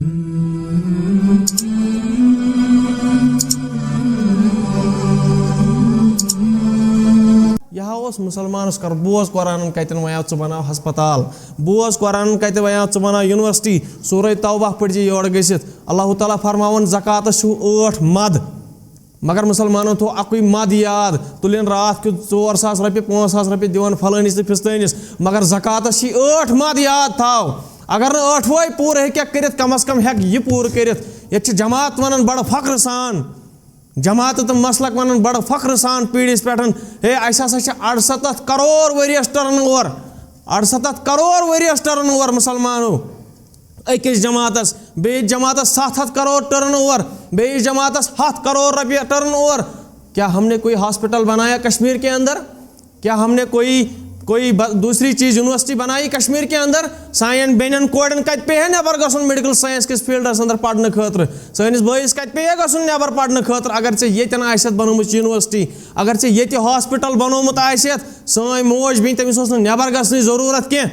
यह मुसलमानस कर बोज कुरान कतन वया च बनाव हस्पताल, बोज कुरान कत वया च बनाव यूनिवर्सिटी। सूरह तौबा पढ़ योर गसित अल्लाह ताला फरमावन ज़कातस 8 मद, मगर मुसलमानों थो अकुई मद याद, तुलन रात के 4,000 रपये 5,000 रपये दिवन फलानिस तो फिस्तनिस, मगर ज़कातस 8 मद याद थाव। अगर न 8 पूर हेक करित कम अज कम हेक यह पूर करित। ये जमात वन बड़ फख्र सान, जमात तो मसलक वन बड़ फख्र सान पीढ़िस पे हे अस 68 crore various turn over, 68 crore various turn over मुसलमानों अकिस जमातस, बे जमातस 700 करोड़ टर्न ओवर, बे जमातस 7 करोड़ रुपये टर्न ओवर। क्या हमने कोई हॉस्पिटल बनाया कश्मीर के अंदर? क्या हमने कोई दूसरी चीज़ यूनिवर्सिटी बनाई कश्मीर के अंदर? साइन बेन कोड़न कत पे नबर गसन मेडिकल साइंस किस फील्डस अंदर पढ़ने खतर, सैनिस बस कत पे गसन नबर पढ़ने खतर। अगर ये आसत बनोमुत यूनिवर्सिटी, अगर ये हॉस्पिटल बनोमुत आसत, सान मोज बन तमिस नबर गसन जरूरत कह।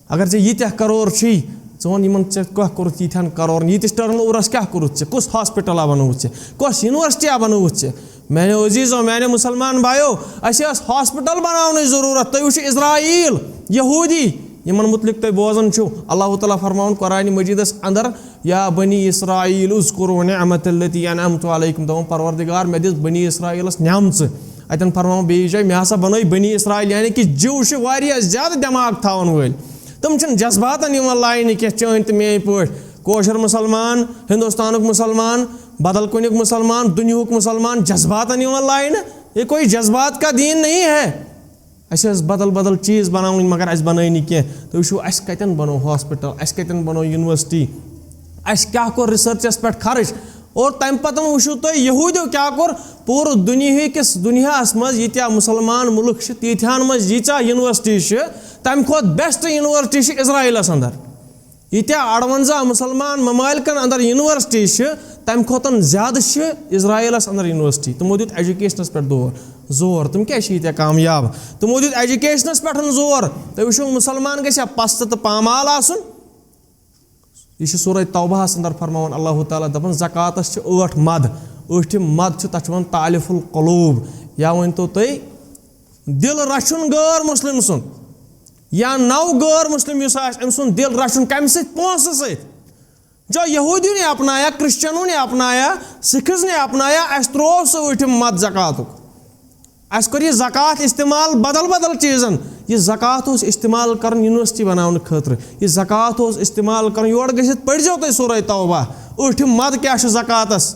अगर ये करोड़ छी वन इन क्या कोरुत यीथन करोड़ यीतिस टर्न ओवरस क्या कोरुत, कुस हॉस्पिटल बनोमुत, कुस यूनिवर्सिटी बनोमुत। मैंने अजीज़ों, मैंने मुसलमान भाइयों, अस हॉस्पिटल बनाने जरूरत। तुम वो इज़राइल यहूदी यमन मुतलिक तुम बोजान छो अल्लाह ताला फरमान कुरान मजीदस अंदर, या बनी इसराइल उज़्कुरू निअमतल्लती अनअमतु अलैकुम, दवन परवरदिगार मे दिस बनी इसराइलस निअमत। अतन फरमान बेयि जाय मे हसा बनोई बनी इसराइल, यानी कि जीव वारिया ज्यादा दिमाग थावन वल, तुम जज्बातन लाइन कह चन तो मे पे कोशर मुसलमान, हिंदुस्तानुक मुसलमान, बदल कुनिक मुसलमान, दुनियाक मुसलमान जज्बातन लाइन। ये कोई जज्बात का दीन नहीं है। अस बदल बदल चीज़ बनावन मगर अस बनाई नहीं कह। तो वो अस कतन बनो हॉस्पिटल, अस कतन बनो यूनिवर्सिटी, अस क्या कोर रिसर्चस पे खर्च। और तम पतन वो तुम यहूदियों क्या कोर पूरे दुनियाकिस दुनियास मज यीत्या मुसलमान मुल्क तीथान मज यीचा यूनिवर्सिटी तम खोत बेस्ट यूनिवर्सिटी इज़राइलस अंदर। यीत्या 58 मुसलमान ममालिकन अंदर यूनिवर्सिटी तम खोतन ज्यादा इज़राइलस अंदर यूनिवर्सिटी। तमो दित एजुकेशनस पे जोर, तुम क्या कामयाब, तमो दित एजुकेशनस पे जोर। तो वो मुसलमान गया पस्त तो पामाल आसुन। यह सूरह तौबाहस अंदर फरमान अल्लाह ताला दपन ज़कातस 8 मद, 8 मद तथ वन तालिफुल क़ुलूब, या वन तो तुम दिल रचुन गैर मुस्लिम सुन, या नव गैर मुस्लिम अम सुन दिल रचुन कम पोस सत। जो यहूदियों ने अपनाया, क्रिश्चियनों ने अपनाया, सिखस ने अपनाया, अस त्रोव सो 8 मद ज़कातुक। अस कर यह ज़कात इस्तेमाल बदल बदल चीज़न। यह ज़कात इस्तेमाल कर यूनिवर्सिटी बनाने खतर, यह ज़कात इस्तेमाल कर योर गसित पढ़ो तुम सूरह तौबा 8 मद क्या ज़कातस।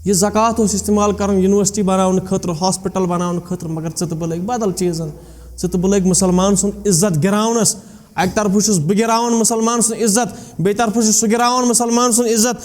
यह ज़कात इस्तेमाल कर यूनिवर्सिटी बनाने खतर, हॉस्पिटल बनाने खतर, मगर चे तो लग बदल चीज़न। चे तो लग मुसलमान सुन इज्जत गिरावनस। अक तरफ बह गिरावन मुसलमान सुन इज्जत, बे तरफ सह गिरावन मुसलमान सुन इज्जत।